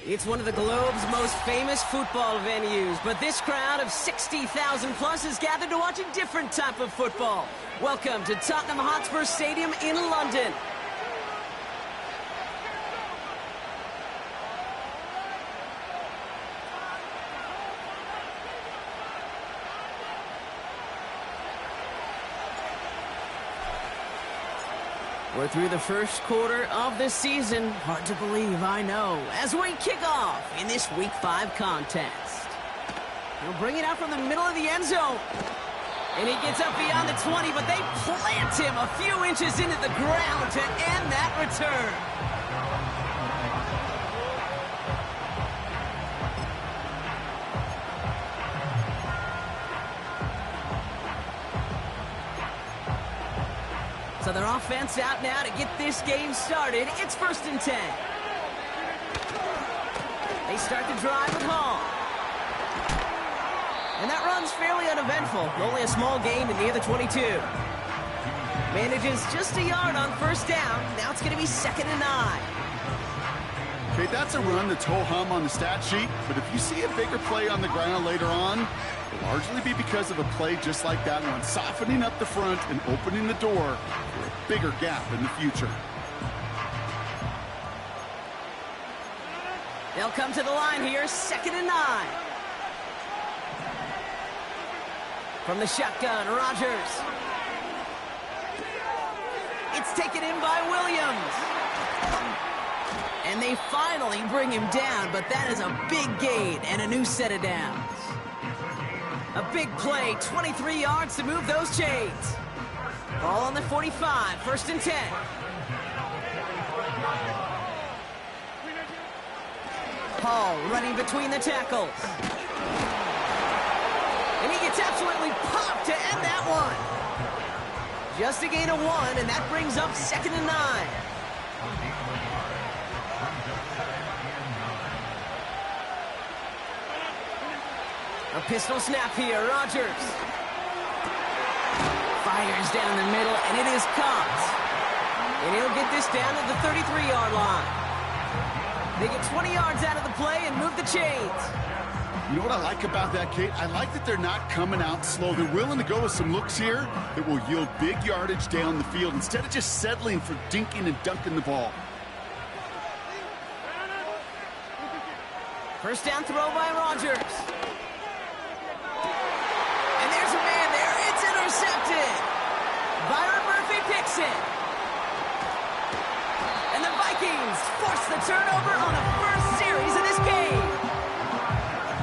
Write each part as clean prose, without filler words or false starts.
It's one of the globe's most famous football venues, but this crowd of 60,000 plus is gathered to watch a different type of football. Welcome to Tottenham Hotspur Stadium in London. We're through the first quarter of the season. Hard to believe, I know, as we kick off in this Week 5 contest. He'll bring it out from the middle of the end zone. And he gets up beyond the 20, but they plant him a few inches into the ground to end that return. So their offense out now to get this game started. It's 1st and 10. They start the drive with Hall. And that run's fairly uneventful. Only a small gain to near the 22. Manages just a yard on 1st down. Now it's going to be 2nd and 9. Okay, that's a run that's ho-hum on the stat sheet, but if you see a bigger play on the ground later on, it'll largely be because of a play just like that one, softening up the front and opening the door for a bigger gap in the future. They'll come to the line here, 2nd and 9. From the shotgun, Rodgers. It's taken in by Williams. And they finally bring him down, but that is a big gain and a new set of downs. A big play, 23 yards to move those chains. Ball on the 45, 1st and 10. Hall running between the tackles. And he gets absolutely popped to end that one. Just a gain of 1, and that brings up 2nd and 9. A pistol snap here, Rodgers. Fires down the middle, and it is caught. And he'll get this down to the 33-yard line. They get 20 yards out of the play and move the chains. You know what I like about that, Kate? I like that they're not coming out slow. They're willing to go with some looks here that will yield big yardage down the field instead of just settling for dinking and dunking the ball. 1st down throw by Rodgers. And there's a man there. It's intercepted. Byron Murphy picks it. And the Vikings force the turnover on the first series of this game.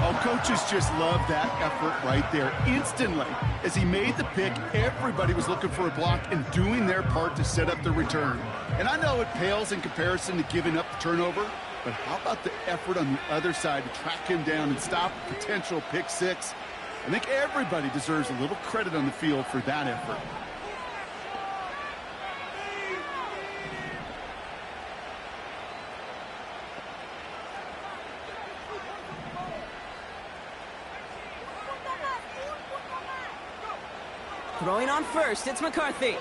Oh, coaches just love that effort right there. Instantly, as he made the pick, everybody was looking for a block and doing their part to set up the return. And I know it pales in comparison to giving up the turnover, but how about the effort on the other side to track him down and stop a potential pick 6? I think everybody deserves a little credit on the field for that effort. Throwing on 1st, it's McCarthy.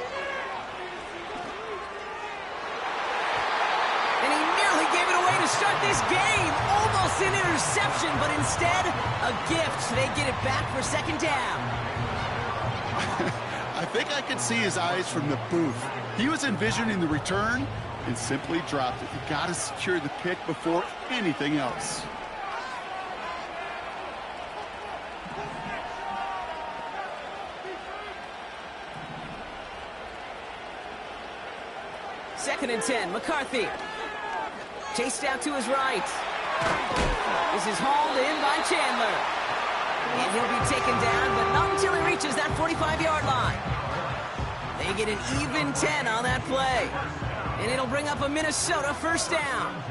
And he nearly gave it away to start this game. Almost an interception, but instead, a gift. They get it back for 2nd down. I think I could see his eyes from the booth. He was envisioning the return and simply dropped it. You got to secure the pick before anything else. Second and 10, McCarthy. Chased out to his right. This is hauled in by Chandler. And he'll be taken down, but not until he reaches that 45-yard line. They get an even 10 on that play. And it'll bring up a Minnesota 1st down.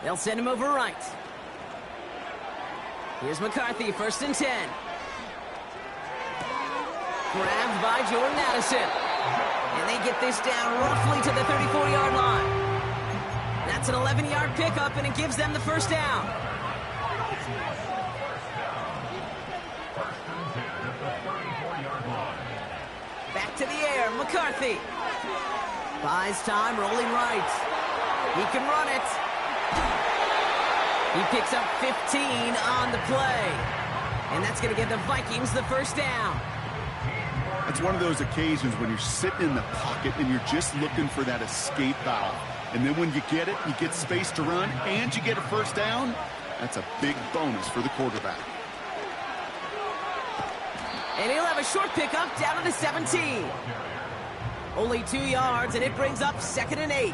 They'll send him over right. Here's McCarthy, 1st and 10. Grabbed by Jordan Addison. And they get this down roughly to the 34-yard line. That's an 11-yard pickup, and it gives them the 1st down. McCarthy. Buys time, rolling right. He can run it. He picks up 15 on the play. And that's going to give the Vikings the first down. It's one of those occasions when you're sitting in the pocket and you're just looking for that escape valve. And then when you get it, you get space to run, and you get a first down. That's a big bonus for the quarterback. And he'll have a short pickup down to the 17. Only 2 yards, and it brings up 2nd and 8.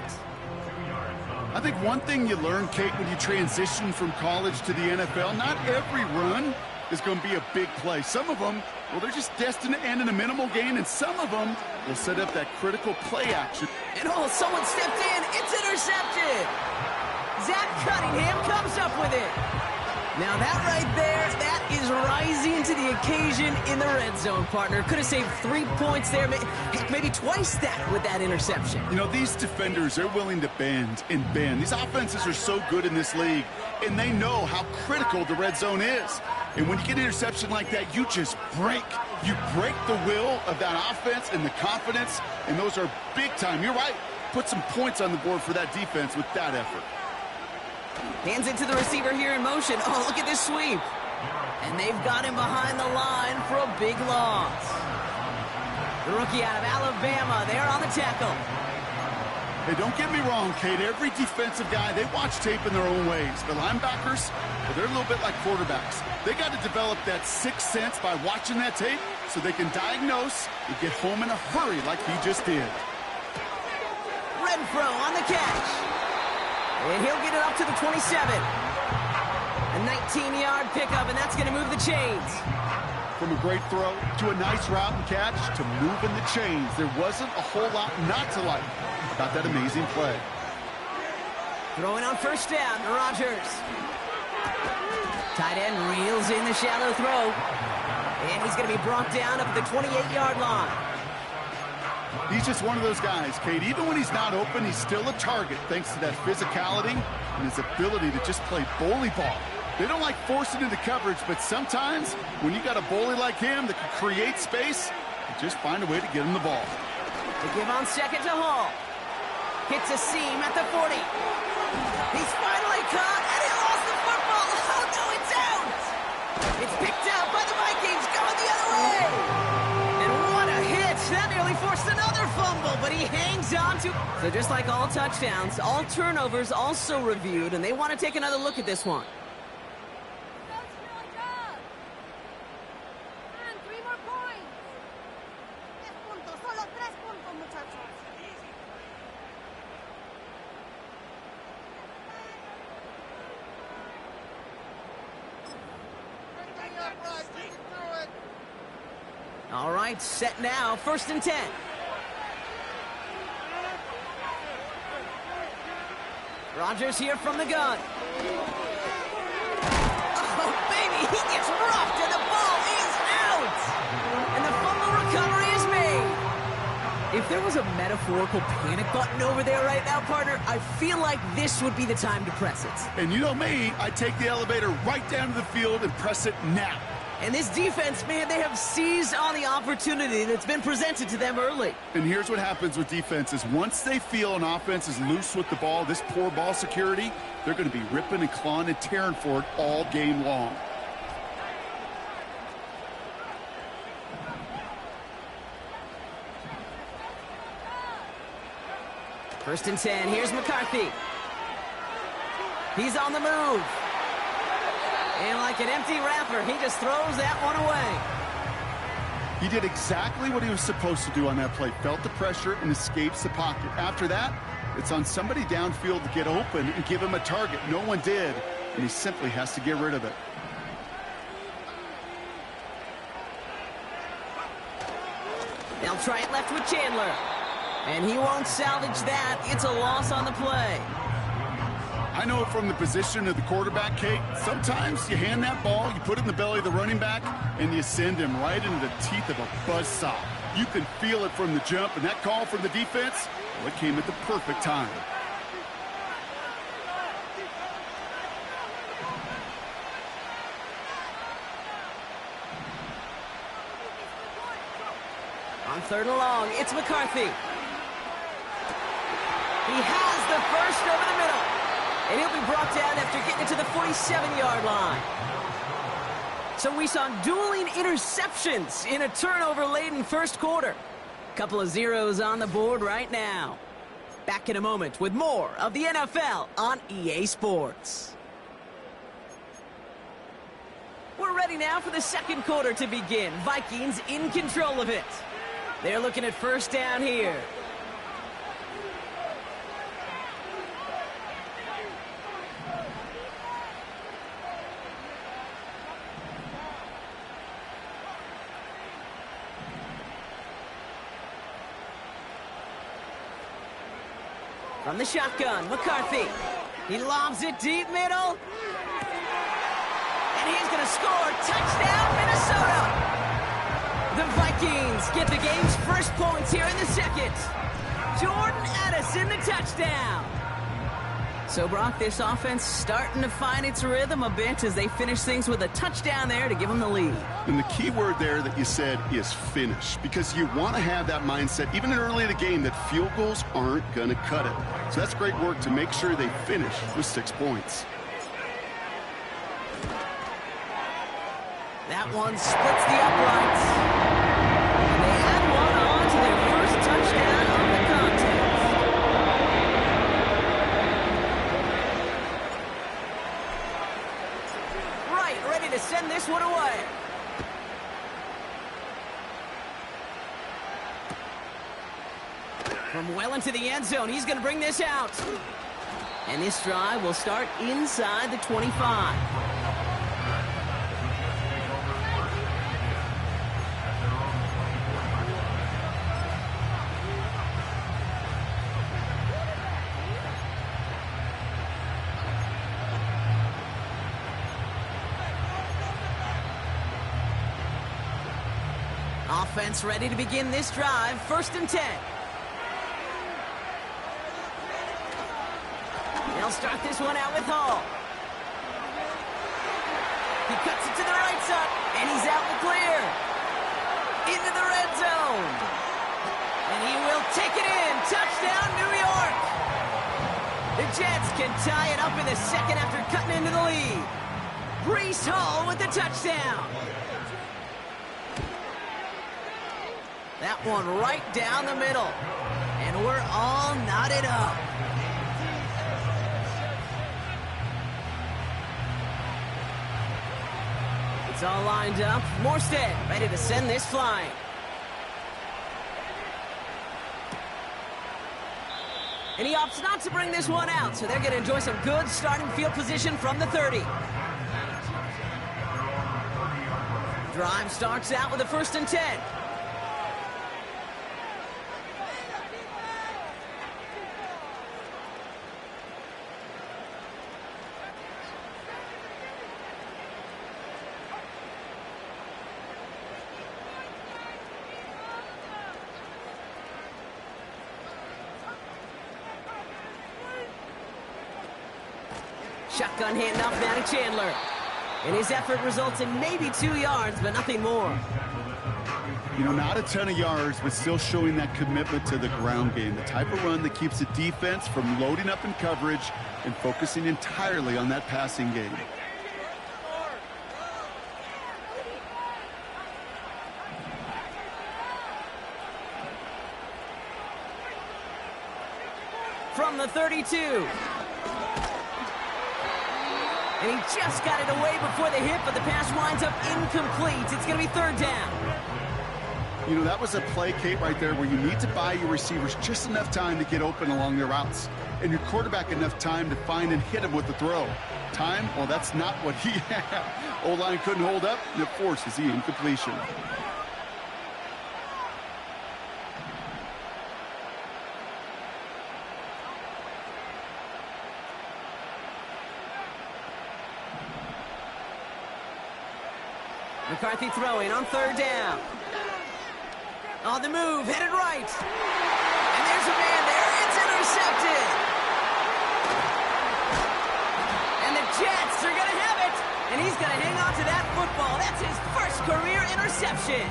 I think one thing you learn, Kate, when you transition from college to the NFL, not every run is going to be a big play. Some of them, well, they're just destined to end in a minimal gain, and some of them will set up that critical play action. And someone stepped in. It's intercepted. Zach Cunningham comes up with it. Now that right there, that is rising to the occasion in the red zone, partner. Could have saved 3 points there, maybe twice that with that interception. You know, these defenders, they're willing to bend and bend. These offenses are so good in this league, and they know how critical the red zone is. And when you get an interception like that, you just break. You break the will of that offense and the confidence, and those are big time. You're right. Put some points on the board for that defense with that effort. Hands it to the receiver here in motion. Oh, look at this sweep. And they've got him behind the line for a big loss. The rookie out of Alabama there on the tackle. Hey, don't get me wrong, Kate. Every defensive guy, they watch tape in their own ways. But linebackers, well, they're a little bit like quarterbacks. They got to develop that sixth sense by watching that tape so they can diagnose and get home in a hurry like he just did. Renfro on the catch. And he'll get it up to the 27. A 19-yard pickup, and that's going to move the chains. From a great throw to a nice route and catch to moving the chains, there wasn't a whole lot not to like about that amazing play. Throwing on first down, Rodgers. Tight end reels in the shallow throw. And he's going to be brought down up at the 28-yard line. He's just one of those guys, Kate. Even when he's not open, he's still a target thanks to that physicality and his ability to just play bully ball. They don't like forcing into coverage, but sometimes when you got a bully like him that can create space, you just find a way to get him the ball. They give on second to Hall. Hits a seam at the 40. He's finally caught, and he lost the football. Oh, no, it's out. It's picked out by the Vikings, going the other way. And what a hit. That nearly forced another fumble, but he hangs on to... So just like all touchdowns, all turnovers also reviewed, and they want to take another look at this one. All right, set now, 1st and 10. Rodgers here from the gun. Oh, baby, he gets rocked, and the ball is out. And the fumble recovery is made. If there was a metaphorical panic button over there right now, partner, I feel like this would be the time to press it. And you know me, I take the elevator right down to the field and press it now. And this defense, man, they have seized on the opportunity that's been presented to them early. And here's what happens with defenses. Once they feel an offense is loose with the ball, this poor ball security, they're going to be ripping and clawing and tearing for it all game long. First and 10, here's McCarthy. He's on the move. And like an empty wrapper, he just throws that one away. He did exactly what he was supposed to do on that play. Felt the pressure and escapes the pocket. After that, it's on somebody downfield to get open and give him a target. No one did, and he simply has to get rid of it. They'll try it left with Chandler. And he won't salvage that. It's a loss on the play. I know it from the position of the quarterback, Kate. Sometimes you hand that ball, you put it in the belly of the running back, and you send him right into the teeth of a buzzsaw. You can feel it from the jump, and that call from the defense, well, it came at the perfect time. On On 3rd and long, it's McCarthy. He has the first over the middle. And he'll be brought down after getting it to the 47-yard line. So we saw dueling interceptions in a turnover-laden first quarter. Couple of zeros on the board right now. Back in a moment with more of the NFL on EA Sports. We're ready now for the second quarter to begin. Vikings in control of it. They're looking at first down here. From the shotgun, McCarthy. He lobs it deep middle. And he's going to score. Touchdown, Minnesota. The Vikings get the game's first points here in the second. Jordan Addison, the touchdown. So, Brock, this offense starting to find its rhythm a bit as they finish things with a touchdown there to give them the lead. And the key word there that you said is finish, because you want to have that mindset, even early in the game, that field goals aren't going to cut it. So that's great work to make sure they finish with 6 points. That one splits the uprights. And they add one on to their first touchdown of the contest. Right, ready to send this one away. From well into the end zone, he's going to bring this out. And this drive will start inside the 25. Offense ready to begin this drive. 1st and 10. They'll start this one out with Hall. He cuts it to the right side, and he's out in the clear. Into the red zone. And he will take it in. Touchdown, New York. The Jets can tie it up in the second after cutting into the lead. Breece Hall with the touchdown. That one right down the middle. And we're all knotted up. It's all lined up. Morstead ready to send this flying. And he opts not to bring this one out, so they're going to enjoy some good starting field position from the 30. Drive starts out with a 1st and 10. Shotgun handoff now to Chandler. And his effort results in maybe 2 yards, but nothing more. You know, not a ton of yards, but still showing that commitment to the ground game. The type of run that keeps the defense from loading up in coverage and focusing entirely on that passing game. From the 32. And he just got it away before the hit, but the pass winds up incomplete. It's going to be 3rd down. You know, that was a play, Kate, right there where you need to buy your receivers just enough time to get open along their routes. And your quarterback enough time to find and hit him with the throw. Time? Well, that's not what he had. O-line couldn't hold up, and it forces the incompletion. McCarthy throwing on 3rd down. On the move, headed right. And there's a man there. It's intercepted. And the Jets are going to have it. And he's going to hang on to that football. That's his first career interception.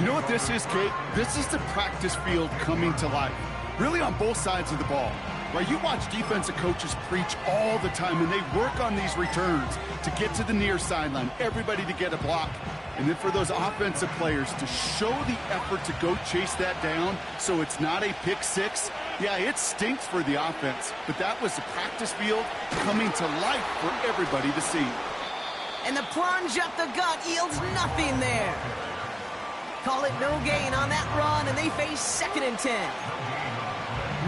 You know what this is, Kate? This is the practice field coming to life. Really on both sides of the ball. Right, you watch defensive coaches preach all the time, and they work on these returns to get to the near sideline, everybody to get a block. And then for those offensive players to show the effort to go chase that down so it's not a pick six, yeah, it stinks for the offense. But that was the practice field coming to life for everybody to see. And the plunge up the gut yields nothing there. Call it no gain on that run, and they face 2nd and 10.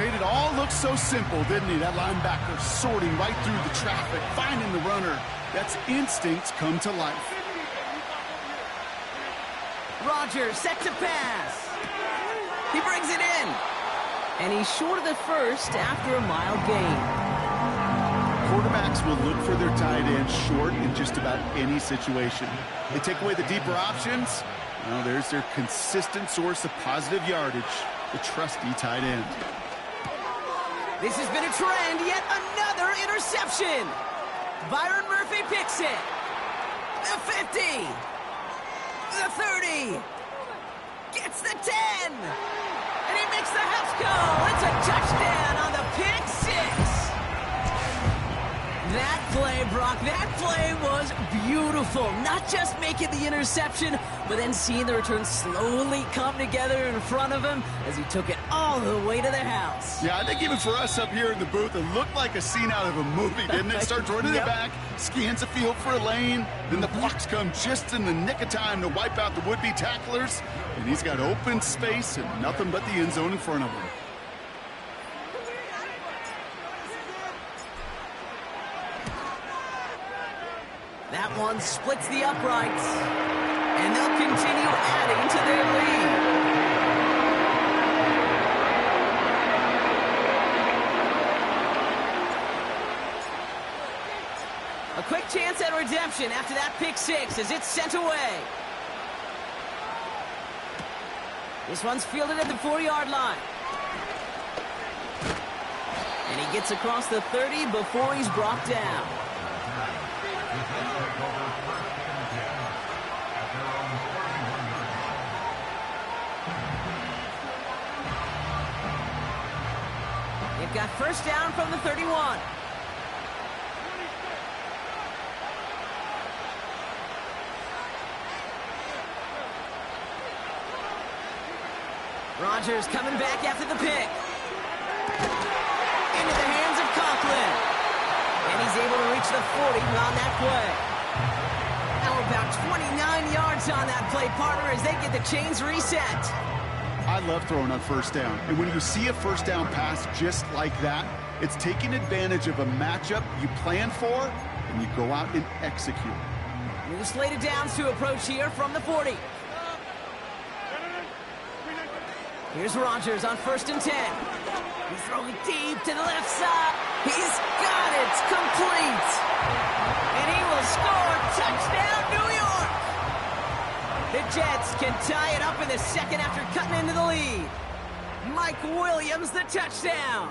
Made it all look so simple, didn't he? That linebacker sorting right through the traffic, finding the runner. That's instincts come to life. Rodgers set to pass. He brings it in. And he's short of the first after a mild gain. Quarterbacks will look for their tight end short in just about any situation. They take away the deeper options. Well, there's their consistent source of positive yardage, the trusty tight end. This has been a trend, yet another interception. Byron Murphy picks it. The 50. The 30. Gets the 10. And he makes the house go. It's a touchdown on the pick six. That play, Brock, that play was beautiful. Not just making the interception, but then seeing the return slowly come together in front of him as he took it all the way to the house. Yeah, I think even for us up here in the booth, it looked like a scene out of a movie, didn't it? Starts running the back, scans the field for a lane, then the blocks come just in the nick of time to wipe out the would-be tacklers, and he's got open space and nothing but the end zone in front of him. That one splits the uprights, and they'll continue adding to their lead. A quick chance at redemption after that pick six as it's sent away. This one's fielded at the 4-yard line. And he gets across the 30 before he's brought down. They've got first down from the 31. Rodgers coming back after the pick. Into the hands of Conklin. And he's able to reach the 40 on that play. Now about 29 yards on that play, partner, as they get the chains reset. I love throwing on first down. And when you see a first down pass just like that, it's taking advantage of a matchup you plan for, and you go out and execute. New slated downs to approach here from the 40. Here's Rodgers on 1st and 10. He's throwing deep to the left side. He's got it. It's complete. And he will score. Touchdown, New York. The Jets can tie it up in the second after cutting into the lead. Mike Williams, the touchdown.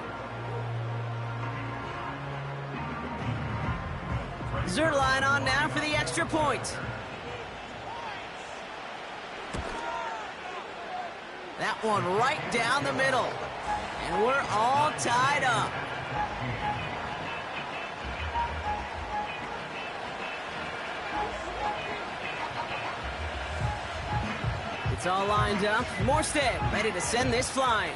Zerline on now for the extra point. That one right down the middle. And we're all tied up. It's all lined up. Morstead ready to send this flying.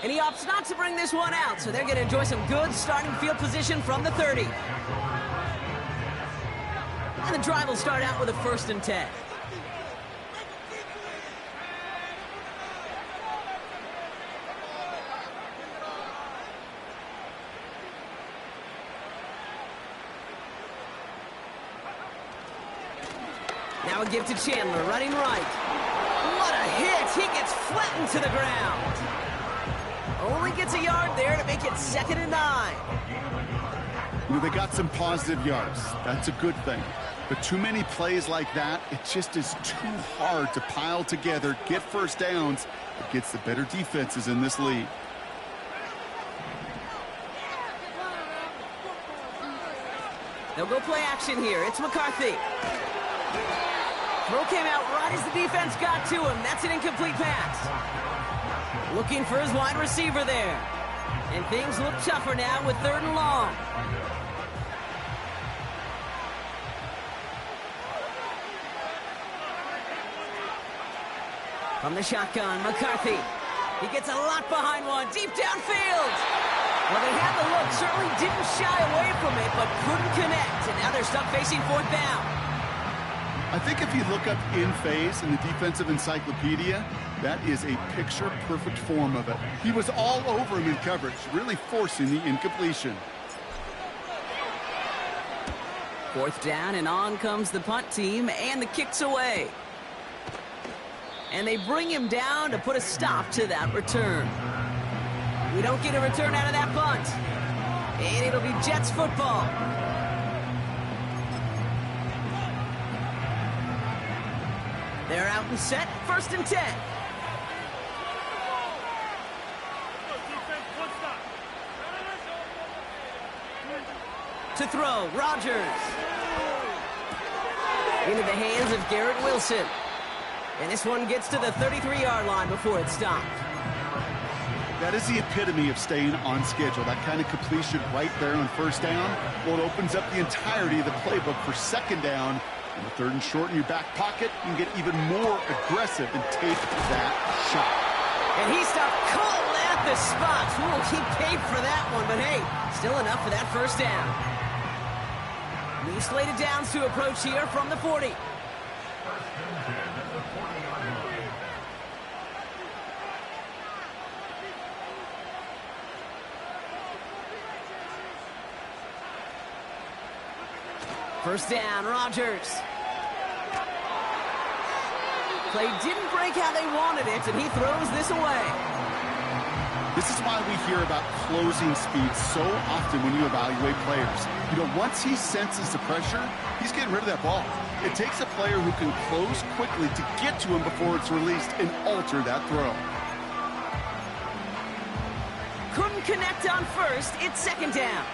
And he opts not to bring this one out, so they're going to enjoy some good starting field position from the 30. And the drive will start out with a 1st and 10. Now a give to Chandler, running right. What a hit! He gets flattened to the ground. Only gets a yard there to make it 2nd and 9. You know, they got some positive yards. That's a good thing. But too many plays like that, it just is too hard to pile together, get first downs against the better defenses in this league. They'll go play action here. It's McCarthy. Throw came out right as the defense got to him. That's an incomplete pass. Looking for his wide receiver there. And things look tougher now with 3rd and long. From the shotgun, McCarthy. He gets a lot behind one, deep downfield. Well, they had the look, certainly didn't shy away from it, but couldn't connect. And now they're stuck facing 4th down. I think if you look up in phase in the defensive encyclopedia, that is a picture-perfect form of it. He was all over him in coverage, really forcing the incompletion. 4th down, and on comes the punt team, and the kick's away. And they bring him down to put a stop to that return. We don't get a return out of that punt. And it'll be Jets football. They're out and set, 1st and 10. To throw, Rodgers. Into the hands of Garrett Wilson. And this one gets to the 33-yard line before it's stopped. That is the epitome of staying on schedule. That kind of completion right there on 1st down. Well, it opens up the entirety of the playbook for 2nd down. And the 3rd and short in your back pocket, you can get even more aggressive and take that shot. And he stopped cold at the spot. Ooh, he paid for that one, but hey, still enough for that 1st down. New slated downs to approach here from the 40. First down, Rodgers. Play didn't break how they wanted it, and he throws this away. This is why we hear about closing speed so often when you evaluate players. You know, once he senses the pressure, he's getting rid of that ball. It takes a player who can close quickly to get to him before it's released and alter that throw. Couldn't connect on 1st. It's 2nd down.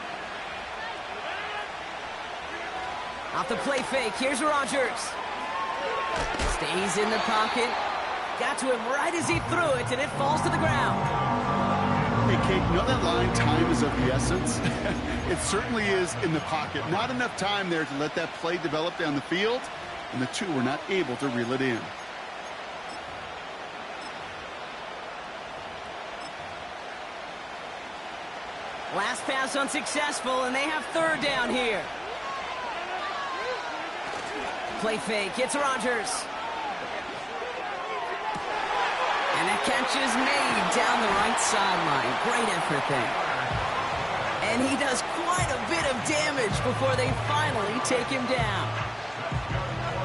Off the play fake, here's Rodgers. Stays in the pocket. Got to him right as he threw it, and it falls to the ground. Hey, Kate, you know that line, time is of the essence? It certainly is in the pocket. Not enough time there to let that play develop down the field, and the two were not able to reel it in. Last pass unsuccessful, and they have 3rd down here. Play fake, it's Rodgers. And that catch is made down the right sideline. Great effort there. And he does quite a bit of damage before they finally take him down.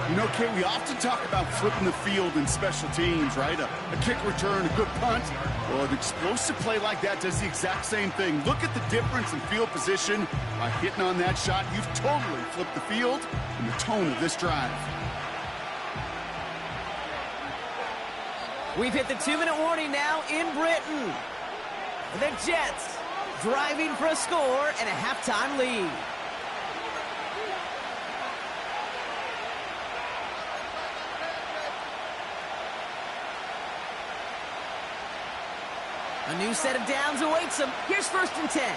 You know, Kate, we often talk about flipping the field in special teams, right? A kick return, a good punt. Well, an explosive play like that does the exact same thing. Look at the difference in field position. By hitting on that shot, you've totally flipped the field and the tone of this drive. We've hit the 2-minute warning now in Britain. The Jets driving for a score and a halftime lead. A new set of downs awaits them. Here's 1st and 10.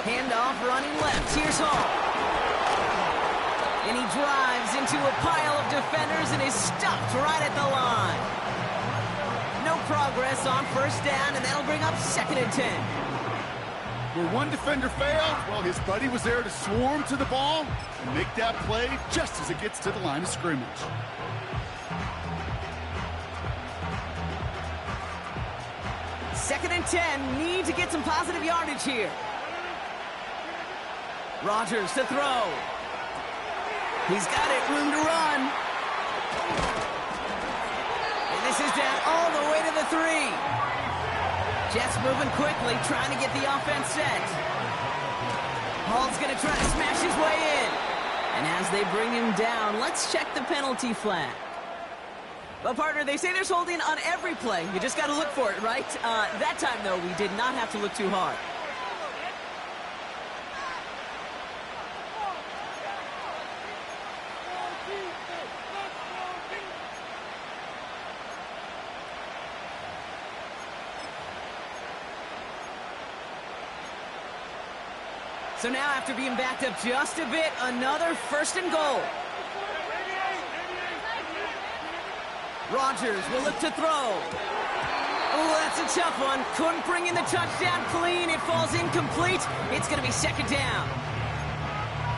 Handoff running left. Here's Hall. And he drives into a pile of defenders and is stopped right at the line. No progress on 1st down, and that'll bring up 2nd and 10. Where one defender failed, well, his buddy was there to swarm to the ball and make that play just as it gets to the line of scrimmage. Second and 10, need to get some positive yardage here. Rodgers to throw. He's got it, room to run. And this is down all the way to the 3. Jets moving quickly, trying to get the offense set. Hall's going to try to smash his way in. And as they bring him down, let's check the penalty flag. Well, partner, they say there's holding on every play. You just got to look for it, right? That time, though, we did not have to look too hard. So now, after being backed up just a bit, another 1st and goal. Rodgers will look to throw. Oh, that's a tough one. Couldn't bring in the touchdown clean. It falls incomplete. It's going to be 2nd down.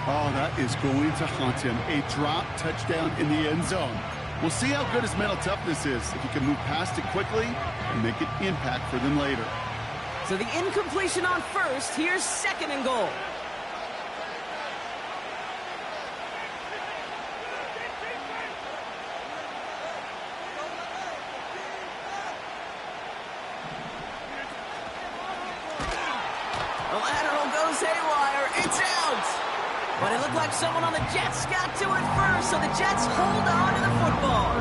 Oh, that is going to haunt him. A drop touchdown in the end zone. We'll see how good his mental toughness is, if he can move past it quickly and make an impact for them later. So the incompletion on 1st. Here's 2nd and goal. The lateral goes haywire. It's out. But it looked like someone on the Jets got to it first, so the Jets hold on to the football.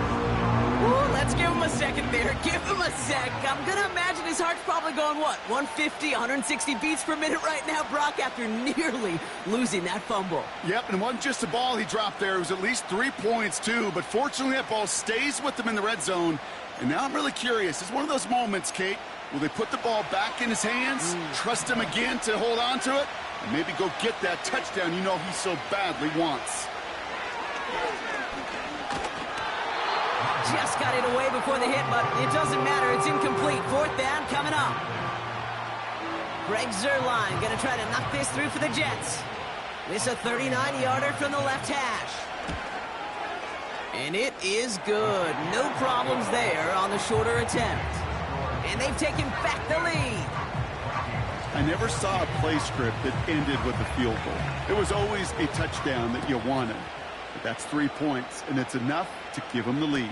Ooh, let's give him a second there. Give him a sec. I'm going to imagine his heart's probably going, what, 150, 160 beats per minute right now, Brock, after nearly losing that fumble. Yep, and it wasn't just a ball he dropped there. It was at least 3 points, too. But fortunately, that ball stays with him in the red zone. And now I'm really curious. It's one of those moments, Kate. Will they put the ball back in his hands, trust him again to hold on to it, and maybe go get that touchdown you know he so badly wants? Just got it away before the hit, but it doesn't matter. It's incomplete. 4th down coming up. Greg Zuerlein going to try to knock this through for the Jets. This a 39-yarder from the left hash. And it is good. No problems there on the shorter attempt. And they've taken back the lead. I never saw a play script that ended with a field goal. It was always a touchdown that you wanted. But that's 3 points, and it's enough to give them the lead.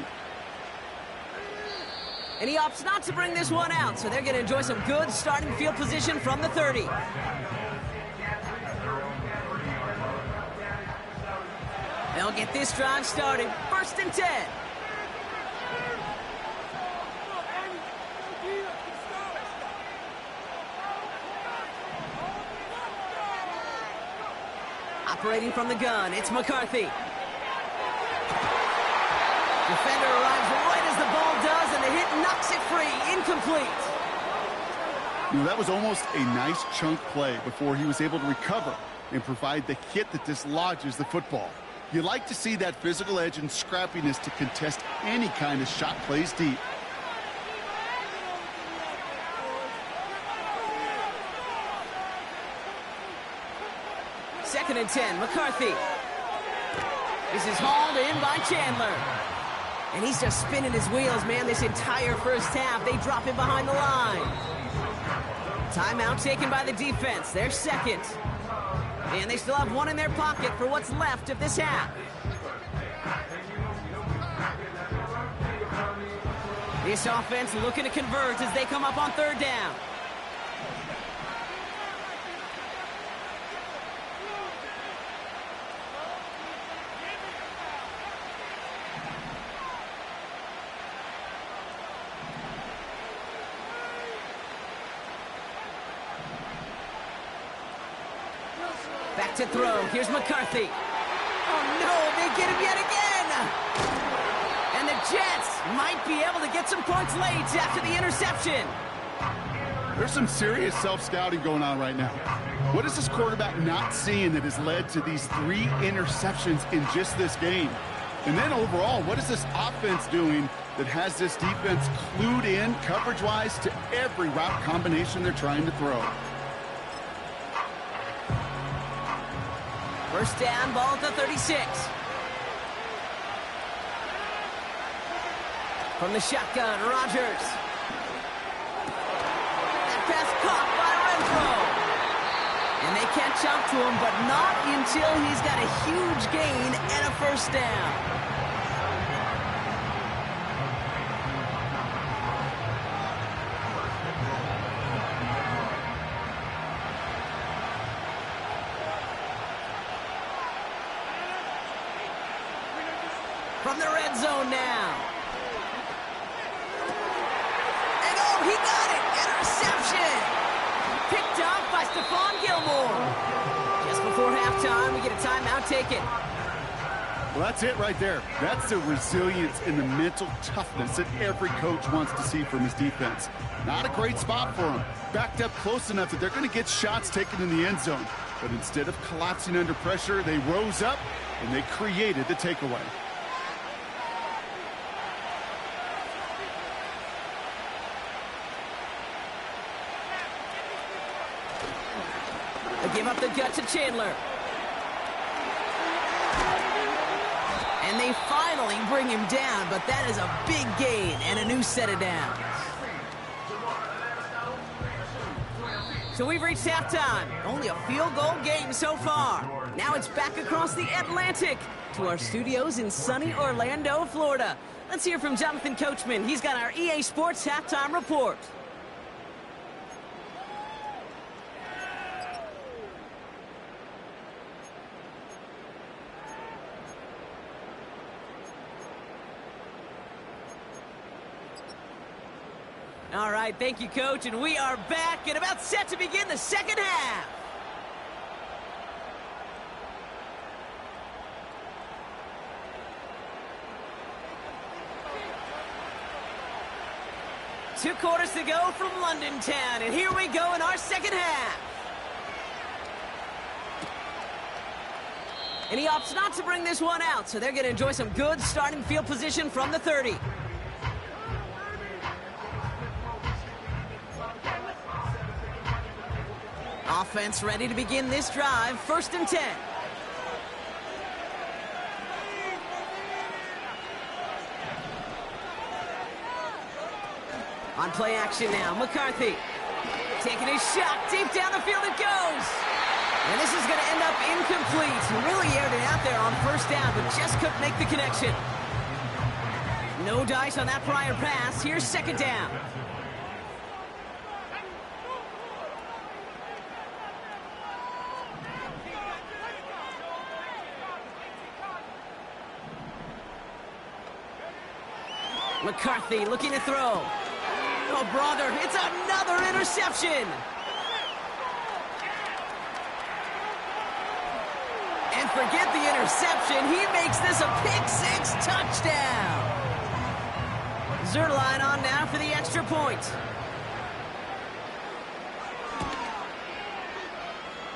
And he opts not to bring this one out, so they're going to enjoy some good starting field position from the 30. They'll get this drive started. 1st and 10. Operating from the gun, it's McCarthy. Defender arrives right as the ball does, and the hit knocks it free. Incomplete. You know, that was almost a nice chunk play before he was able to recover and provide the hit that dislodges the football. You like to see that physical edge and scrappiness to contest any kind of shot plays deep. Second and 10, McCarthy. This is hauled in by Chandler. And he's just spinning his wheels, man, this entire 1st half. They drop him behind the line. Timeout taken by the defense. They're 2nd. And they still have one in their pocket for what's left of this half. This offense looking to convert as they come up on 3rd down. Back to throw. Here's McCarthy. Oh, no, they get him yet again. And the Jets might be able to get some points late after the interception. There's some serious self-scouting going on right now. What is this quarterback not seeing that has led to these 3 interceptions in just this game? And then overall, what is this offense doing that has this defense clued in coverage-wise to every route combination they're trying to throw? 1st down, ball at the 36. From the shotgun, Rodgers. That pass caught by Renfro. And they catch up to him, but not until he's got a huge gain and a 1st down. From the red zone now. time, we get a timeout taken. Well, that's it right there. That's the resilience and the mental toughness that every coach wants to see from his defense. Not a great spot for them. Backed up close enough that they're going to get shots taken in the end zone. But instead of collapsing under pressure, they rose up and they created the takeaway. They give up the gut to Chandler. And they finally bring him down, but that is a big gain and a new set of downs. So we've reached halftime. Only a field goal game so far. Now it's back across the Atlantic to our studios in sunny Orlando, Florida. Let's hear from Jonathan Coachman. He's got our EA Sports halftime report. All right, thank you, Coach, and we are back and about set to begin the second half. Two quarters to go from London Town, and here we go in our second half. And he opts not to bring this one out, so they're going to enjoy some good starting field position from the 30. Offense ready to begin this drive. 1st and 10. On play action now, McCarthy. Taking his shot, deep down the field it goes. And this is going to end up incomplete. He really aired it out there on 1st down, but just couldn't make the connection. No dice on that prior pass. Here's 2nd down. McCarthy looking to throw. Oh, brother, it's another interception. And forget the interception. He makes this a pick-6 touchdown. Zerline on now for the extra point.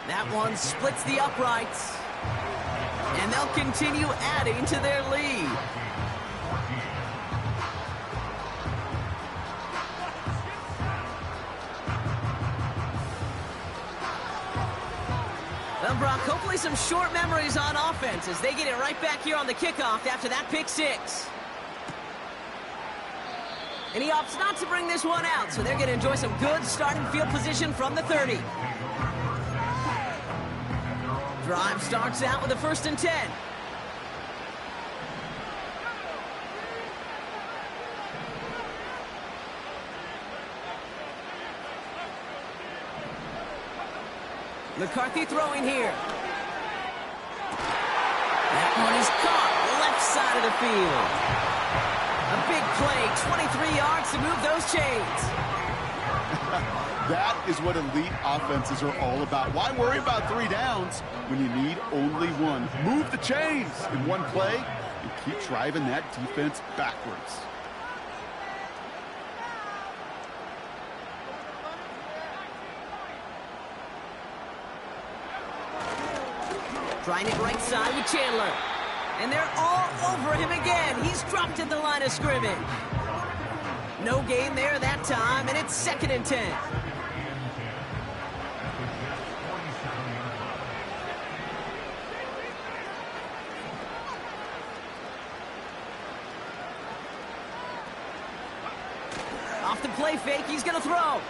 That one splits the uprights. And they'll continue adding to their lead. Well, Brock, hopefully some short memories on offense as they get it right back here on the kickoff after that pick-6. And he opts not to bring this one out, so they're going to enjoy some good starting field position from the 30. Drive starts out with a 1st and 10. McCarthy throwing here. That one is caught left side of the field. A big play, 23 yards to move those chains. That is what elite offenses are all about. Why worry about 3 downs when you need only one? Move the chains in one play and keep driving that defense backwards. Trying it right side with Chandler. And they're all over him again. He's dropped at the line of scrimmage. No gain there that time, and it's 2nd and 10. Off the play fake, he's going to throw.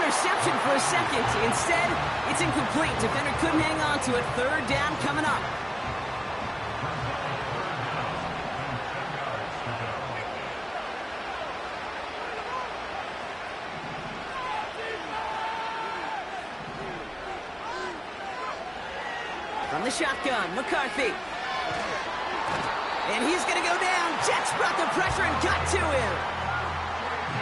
Interception for a second. Instead, it's incomplete. Defender couldn't hang on to it. 3rd down coming up. From the shotgun, McCarthy. And he's going to go down. Jets brought the pressure and got to him.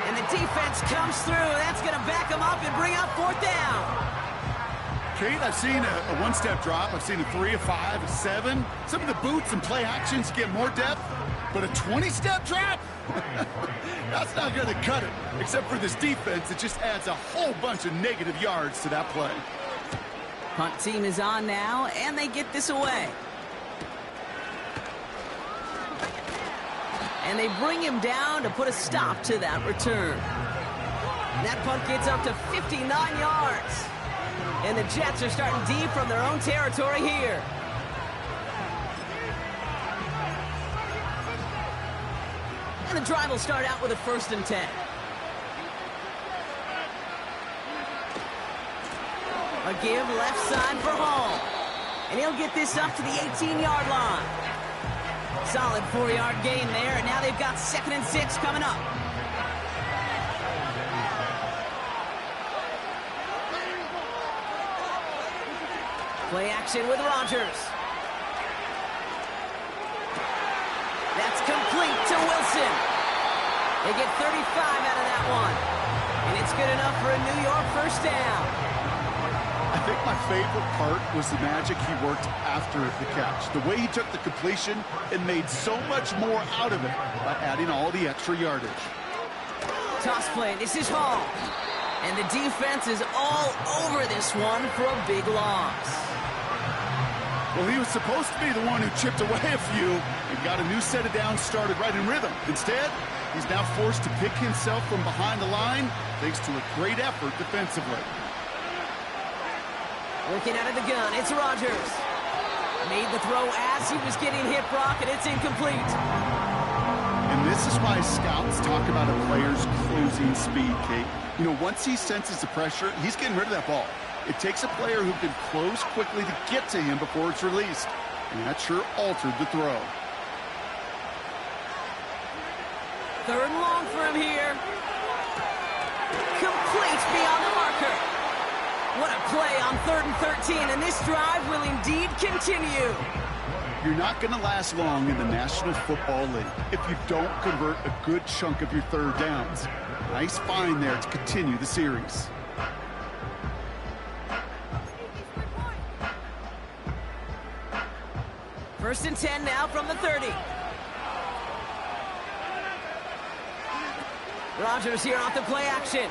And And the defense comes through. That's going to back them up and bring up fourth down. Kate, I've seen a one-step drop. I've seen a 3, a 5, a 7. Some of the boots and play actions get more depth, but a 20-step drop? That's not going to cut it, except for this defense. It just adds a whole bunch of negative yards to that play. Punt team is on now, and they get this away. And they bring him down to put a stop to that return. And that punt gets up to 59 yards. And the Jets are starting deep from their own territory here. And the drive will start out with a 1st and 10. A give left side for Hall. And he'll get this up to the 18-yard line. Solid 4-yard gain there, and now they've got 2nd and 6 coming up. Play action with Rodgers. That's complete to Wilson. They get 35 out of that one. And it's good enough for a New York 1st down. I think my favorite part was the magic he worked after the catch. The way he took the completion and made so much more out of it by adding all the extra yardage. Toss play. This is Hall. And the defense is all over this one for a big loss. Well, he was supposed to be the one who chipped away a few and got a new set of downs started right in rhythm. Instead, he's now forced to pick himself from behind the line thanks to a great effort defensively. Working out of the gun, it's Rodgers. Made the throw as he was getting hit, Brock, and it's incomplete. And this is why scouts talk about a player's closing speed, Kate. You know, once he senses the pressure, he's getting rid of that ball. It takes a player who can close quickly to get to him before it's released. And that sure altered the throw. 3rd and long for him here. Complete beyond the marker. What a play on 3rd and 13, and this drive will indeed continue. You're not going to last long in the National Football League if you don't convert a good chunk of your 3rd downs. Nice find there to continue the series. First and 10 now from the 30. Rodgers here off the play action.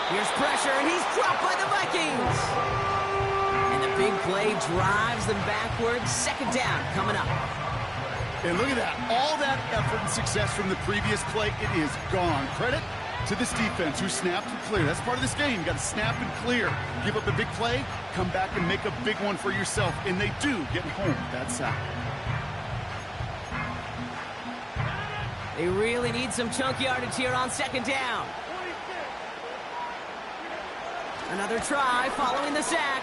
Here's pressure, and he's dropped by the Vikings. And the big play drives them backwards. 2nd down coming up. And look at that. All that effort and success from the previous play, it is gone. Credit to this defense who snapped and cleared. That's part of this game. You got to snap and clear. Give up a big play, come back and make a big one for yourself. And they do get home with that sack. They really need some chunk yardage here on 2nd down. Another try following the sack.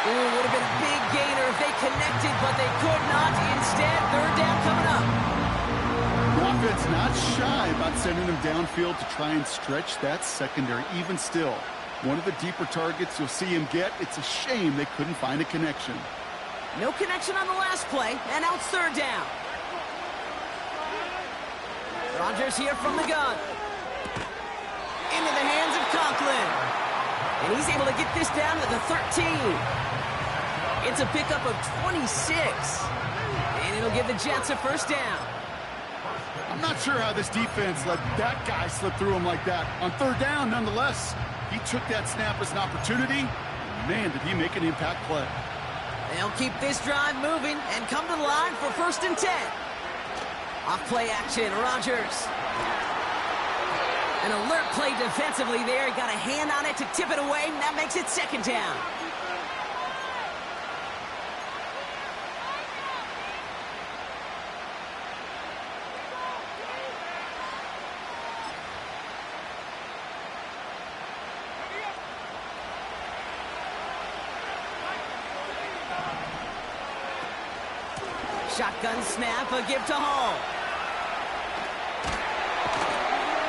Ooh, would have been a big gainer if they connected, but they could not. Instead, 3rd down coming up. The offense not shy about sending them downfield to try and stretch that secondary. Even still, one of the deeper targets you'll see him get. It's a shame they couldn't find a connection. No connection on the last play, and now it's 3rd down. Rodgers here from the gun. Into the hands of Conklin. And he's able to get this down to the 13. It's a pickup of 26. And it'll give the Jets a 1st down. I'm not sure how this defense let that guy slip through him like that. On 3rd down, nonetheless, he took that snap as an opportunity. Man, did he make an impact play. They'll keep this drive moving and come to the line for 1st and 10. Off play action, Rodgers. An alert play defensively there. He got a hand on it to tip it away, and that makes it 2nd down. Shotgun snap, a give to Hall.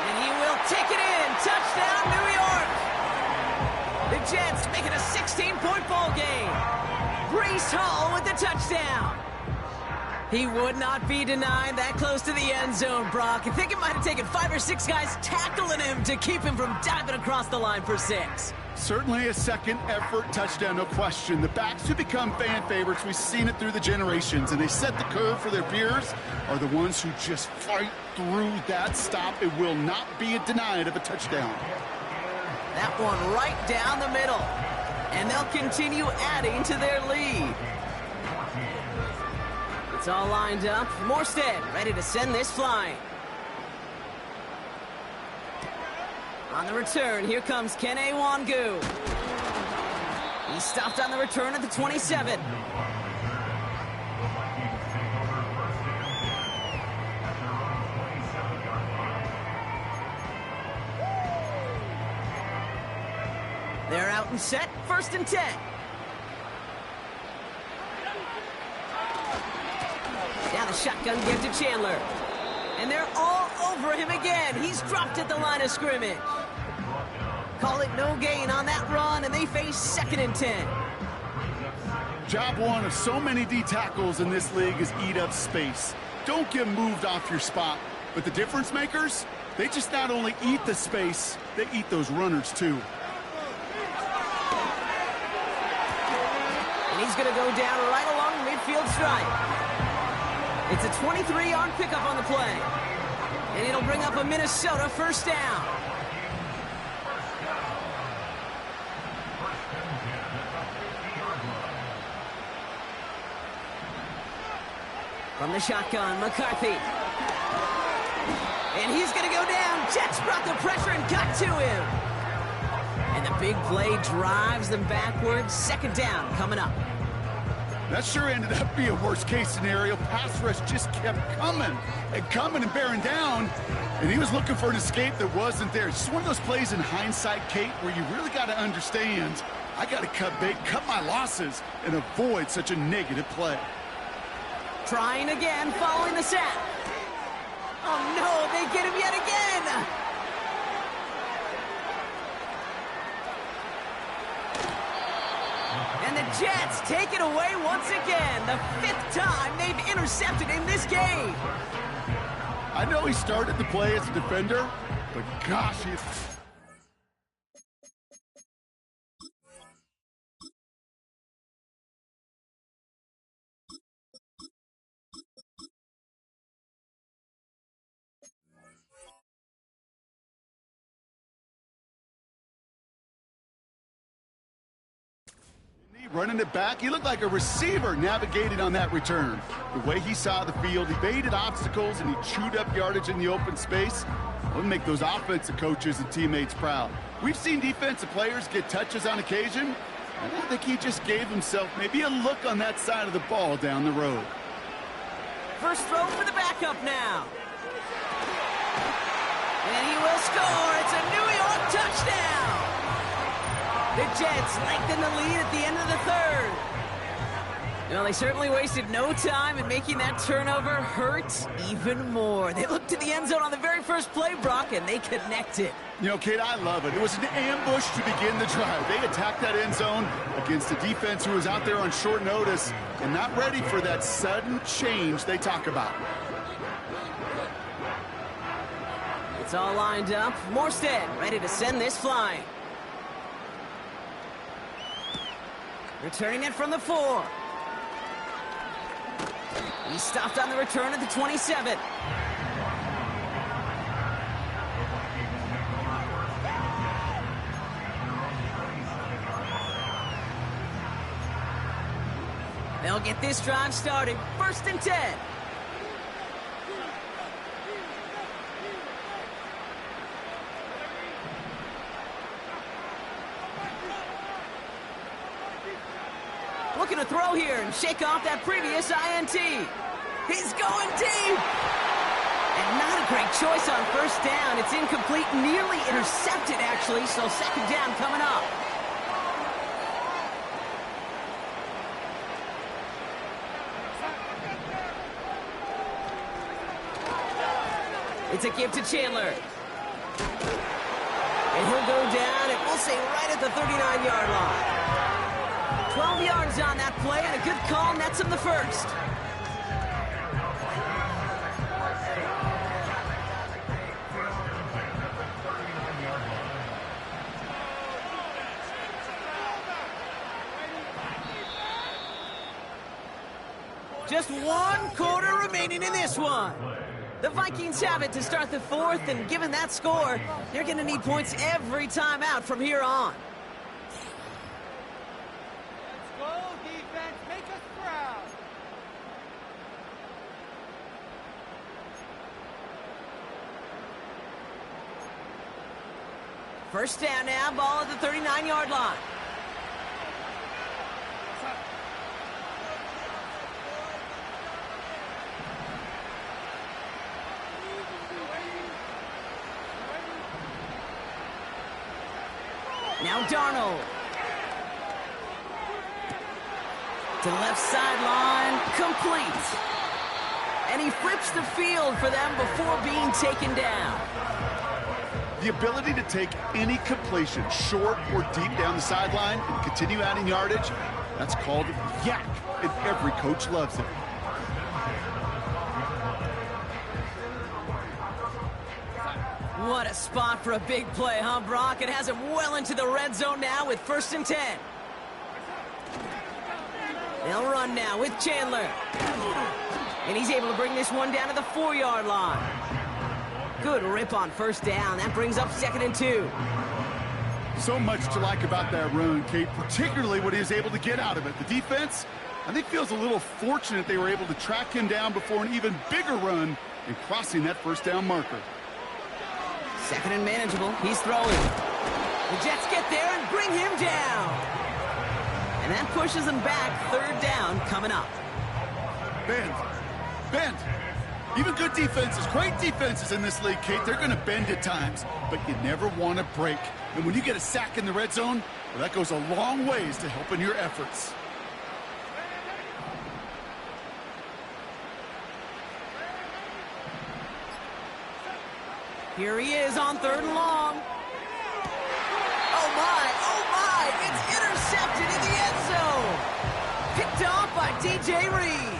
And he will take it in. Touchdown, New York. The Jets make it a 16-point ball game. Breece Hall with the touchdown. He would not be denied that close to the end zone, Brock. I think it might have taken 5 or 6 guys tackling him to keep him from diving across the line for 6. Certainly a second effort touchdown, no question. The backs who become fan favorites, we've seen it through the generations, and they set the curve for their peers, are the ones who just fight through that stop. It will not be denied of a touchdown. That one right down the middle. And they'll continue adding to their lead. It's all lined up. Morstead ready to send this flying. On the return, here comes Kene Wangu. He stopped on the return at the 27. They're out and set, 1st and 10. Now the shotgun give to Chandler. And they're all over him again. He's dropped at the line of scrimmage. Call it no gain on that run, and they face 2nd and 10. Job one of so many D tackles in this league is eat up space. Don't get moved off your spot. But the difference makers, they just not only eat the space, they eat those runners too. And he's going to go down right along the midfield stripe. It's a 23-yard pickup on the play. And it'll bring up a Minnesota 1st down. From the shotgun, McCarthy. And he's going to go down. Jets brought the pressure and got to him. And the big play drives them backwards. 2nd down coming up. That sure ended up being a worst-case scenario. Pass rush just kept coming and bearing down. And he was looking for an escape that wasn't there. It's just one of those plays in hindsight, Kate, where you really got to understand, I got to cut bait, cut my losses, and avoid such a negative play. Trying again, following the sack. Oh, no, they get him yet again. And the Jets take it away once again. The 5th time they've intercepted in this game. I know he started the play as a defender, but gosh, running it back, he looked like a receiver navigating on that return. The way he saw the field, he baited obstacles and he chewed up yardage in the open space. It'll make those offensive coaches and teammates proud. We've seen defensive players get touches on occasion. And I think he just gave himself maybe a look on that side of the ball down the road. First throw for the backup now. And he will score. It's a New York touchdown. The Jets lengthen the lead at the end of the 3rd. Well, they certainly wasted no time in making that turnover hurt even more. They looked to the end zone on the very first play, Brock, and they connected. You know, Kate, I love it. It was an ambush to begin the drive. They attacked that end zone against a defense who was out there on short notice and not ready for that sudden change they talk about. It's all lined up. Morstead ready to send this flying. Returning it from the 4. He stopped on the return at the 27. They'll get this drive started. 1st and 10. Looking to throw here and shake off that previous INT. He's going deep. And not a great choice on 1st down. It's incomplete, nearly intercepted, actually, so 2nd down coming up. It's a give to Chandler. And he'll go down, and we'll say right at the 39-yard line. 12 yards on that play, and a good call nets him the 1st. Just 1/4 remaining in this one. The Vikings have it to start the fourth, and given that score, they're going to need points every time out from here on. Let's go, defense. Make us proud. First down now, ball at the 39-yard line. Now Darnold. To the left sideline, complete. And he flips the field for them before being taken down. The ability to take any completion, short or deep down the sideline, and continue adding yardage, that's called yak, and every coach loves it. What a spot for a big play, huh, Brock? It has him well into the red zone now with 1st and 10. They'll run now with Chandler. And he's able to bring this one down to the 4-yard line. Good rip on 1st down. That brings up 2nd and 2. So much to like about that run, Kate, particularly what he was able to get out of it. The defense, I think, feels a little fortunate they were able to track him down before an even bigger run and crossing that 1st down marker. 2nd and manageable. He's throwing. The Jets get there and bring him down. And that pushes them back. 3rd down coming up. Bend. Even good defenses, great defenses in this league, Kate, they're going to bend at times, but you never want to break. And when you get a sack in the red zone, well, that goes a long ways to helping your efforts. Here he is on 3rd and long. Oh my, it's intercepted in the end zone. Picked off by DJ Reed.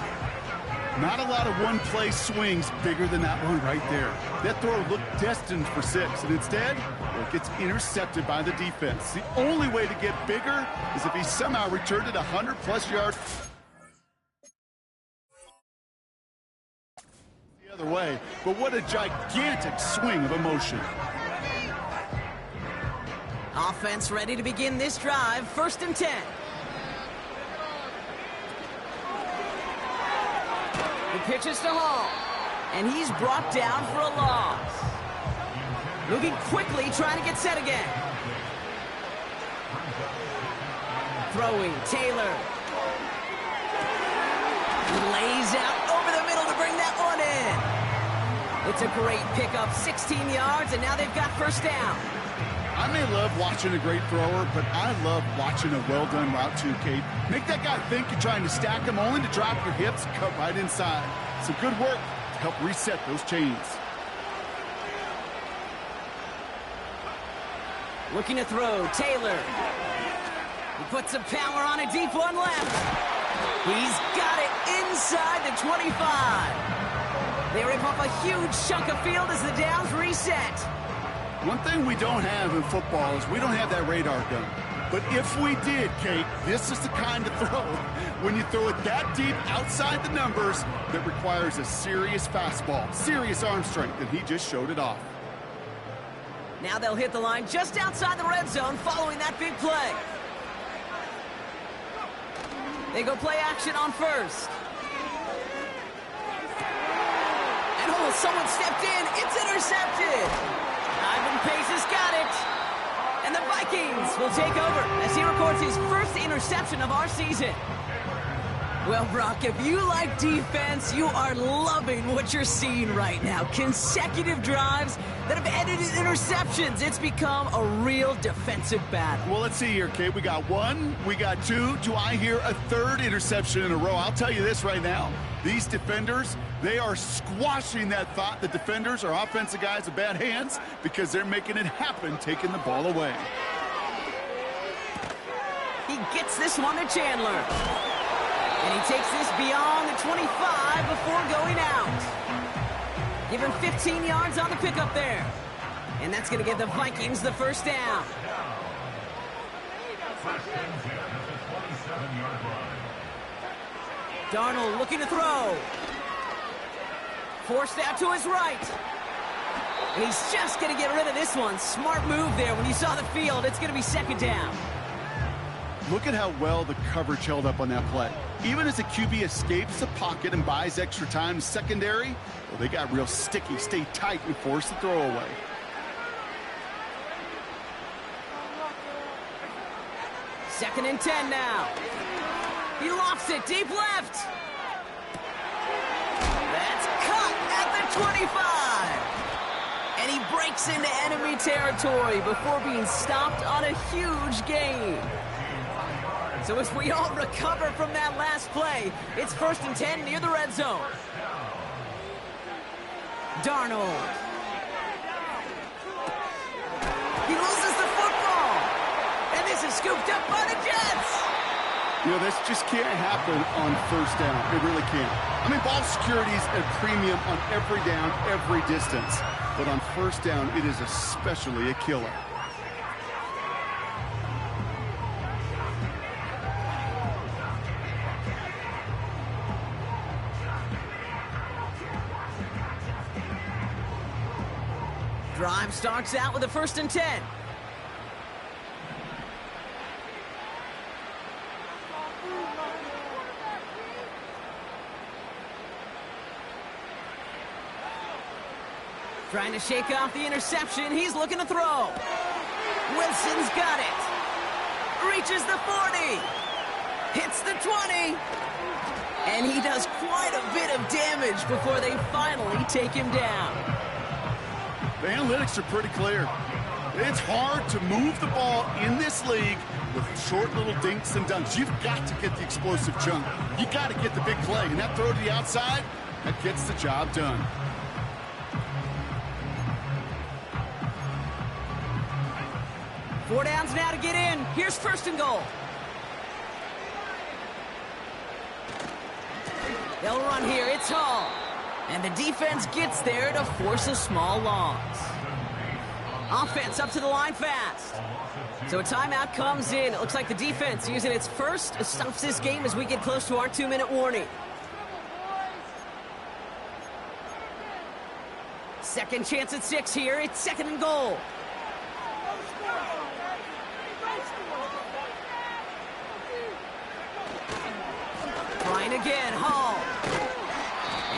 Not a lot of one-play swings bigger than that one right there. That throw looked destined for 6, and instead, well, it gets intercepted by the defense. The only way to get bigger is if he somehow returned it 100-plus yards the other way. But what a gigantic swing of emotion. Offense ready to begin this drive. 1st and 10. The pitch is to Hall, and he's brought down for a loss. Moving quickly, trying to get set again. Throwing, Taylor. He lays out over the middle to bring that one in. It's a great pickup, 16 yards, and now they've got 1st down. I may love watching a great thrower, but I love watching a well-done route too, Kate. Make that guy think you're trying to stack him, only to drop your hips, cut right inside. Some good work to help reset those chains. Looking to throw, Taylor. He puts some power on a deep one left. He's got it inside the 25. They rip off a huge chunk of field as the downs reset. One thing we don't have in football is we don't have that radar gun. But if we did, Kate, this is the kind of throw, when you throw it that deep outside the numbers, that requires a serious fastball, serious arm strength, and he just showed it off. Now they'll hit the line just outside the red zone following that big play. They go play action on 1st. And oh, someone stepped in. It's intercepted. Ivan Pace has got it. And the Vikings will take over as he records his 1st interception of our season. Well, Brock, if you like defense, you are loving what you're seeing right now. Consecutive drives that have ended in interceptions. It's become a real defensive battle. Well, let's see here, Kate. We got 1, we got 2. Do I hear a 3rd interception in a row? I'll tell you this right now. These defenders, they are squashing that thought. The defenders are offensive guys with bad hands because they're making it happen, taking the ball away. He gets this one to Chandler. And he takes this beyond the 25 before going out. Give him 15 yards on the pickup there. And that's going to give the Vikings the 1st down. Darnold looking to throw. Forced out to his right. And he's just going to get rid of this one. Smart move there. When you saw the field, it's going to be second down. Look at how well the coverage held up on that play. Even as the QB escapes the pocket and buys extra time secondary, well, they got real sticky, stay tight, and force the throw away. Second and 10 now. He lofts it deep left. That's cut at the 25. And he breaks into enemy territory before being stopped on a huge gain. So as we all recover from that last play, it's 1st and 10 near the red zone. Darnold. He loses the football. And this is scooped up by the Jets. You know, this just can't happen on first down. It really can't. I mean, ball security is a premium on every down, every distance. But on first down, it is especially a killer. Drive starts out with a 1st and 10. Trying to shake off the interception. He's looking to throw. Wilson's got it. Reaches the 40. Hits the 20. And he does quite a bit of damage before they finally take him down. The analytics are pretty clear. It's hard to move the ball in this league with short little dinks and dunks. You've got to get the explosive chunk. You got to get the big play. And that throw to the outside, that gets the job done. Four downs now to get in. Here's 1st and goal. They'll run here. It's Hall. And the defense gets there to force a small loss. Offense up to the line fast. So a timeout comes in. It looks like the defense using its first stops this game as we get close to our 2-minute warning. Second chance at 6 here. It's 2nd and goal. Trying again, Hall.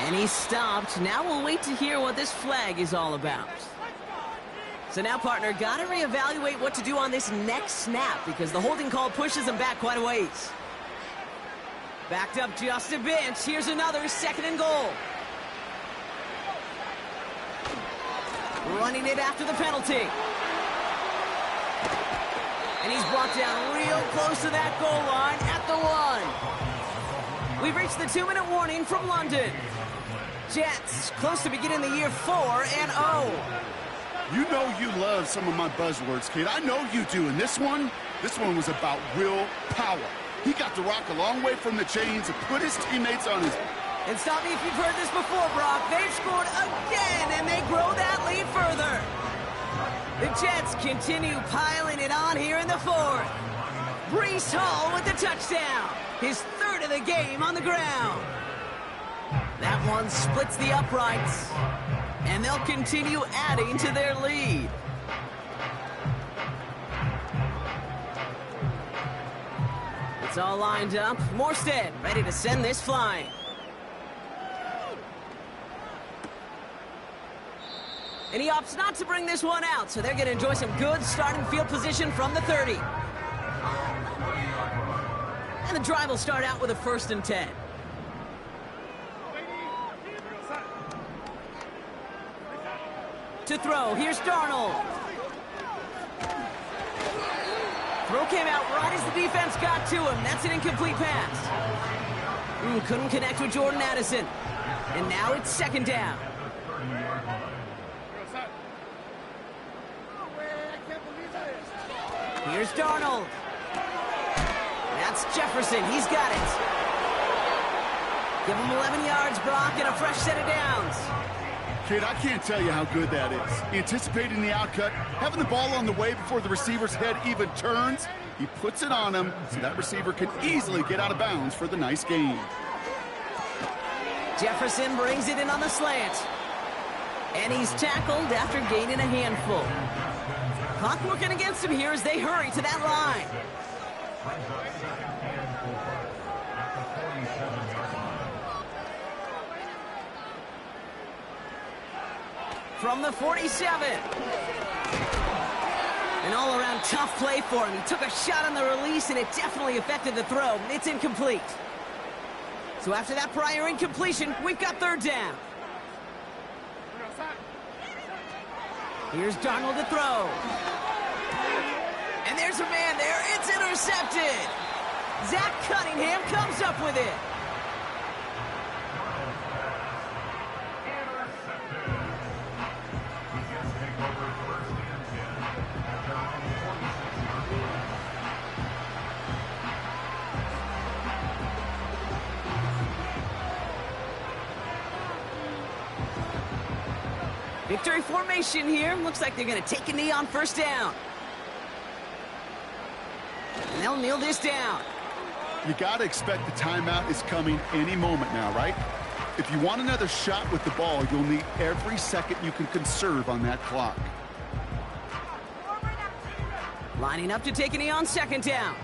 And he's stopped. Now we'll wait to hear what this flag is all about. So now, partner, got to reevaluate what to do on this next snap because the holding call pushes him back quite a ways. Backed up just a bit. Here's another 2nd and goal. Running it after the penalty. And he's brought down real close to that goal line at the 1. We've reached the 2-minute warning from London. Jets close to beginning the year 4-0. You know you love some of my buzzwords, kid. I know you do. And this one was about real power. He got the rock a long way from the chains and put his teammates on his... And stop me if you've heard this before, Brock. They've scored again, and they grow that lead further. The Jets continue piling it on here in the 4th. Breece Hall with the touchdown. His 3rd of the game on the ground. That one splits the uprights. And they'll continue adding to their lead. It's all lined up. Morstead ready to send this flying. And he opts not to bring this one out, so they're going to enjoy some good starting field position from the 30. And the drive will start out with a 1st and 10. To throw, here's Darnold. Throw came out right as the defense got to him. That's an incomplete pass. Couldn't connect with Jordan Addison. And now it's 2nd down. Here's Darnold. That's Jefferson. He's got it. Give him 11 yards, Brock, and a fresh set of downs. Kid, I can't tell you how good that is. Anticipating the outcut, having the ball on the way before the receiver's head even turns, he puts it on him so that receiver can easily get out of bounds for the nice gain. Jefferson brings it in on the slant. And he's tackled after gaining a handful. Clock working against him here as they hurry to that line. From the 47. An all-around tough play for him. He took a shot on the release, and it definitely affected the throw. It's incomplete. So after that prior incompletion, we've got third down. Here's Darnold to throw. And there's a man there. It's intercepted. Zach Cunningham comes up with it. Victory formation here. Looks like they're going to take a knee on first down. And they'll kneel this down. You got to expect the timeout is coming any moment now, right? If you want another shot with the ball, you'll need every second you can conserve on that clock. Lining up to take a knee on second down.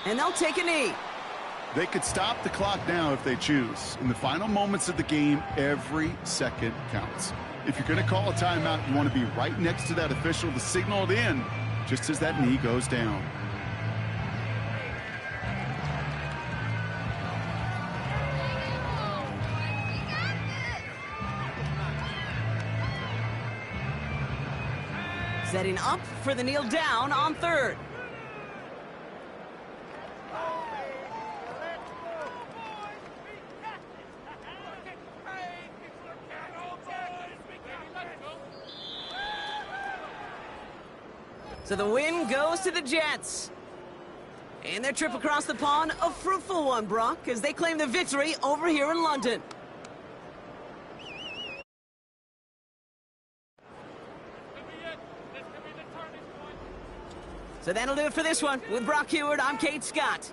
And they'll take a knee. They could stop the clock now if they choose. In the final moments of the game, every second counts. If you're going to call a timeout, you want to be right next to that official to signal it in just as that knee goes down. Setting up for the kneel down on third. So the win goes to the Jets. And their trip across the pond, a fruitful one, Brock, as they claim the victory over here in London. So that'll do it for this one. With Brock Heward, I'm Kate Scott.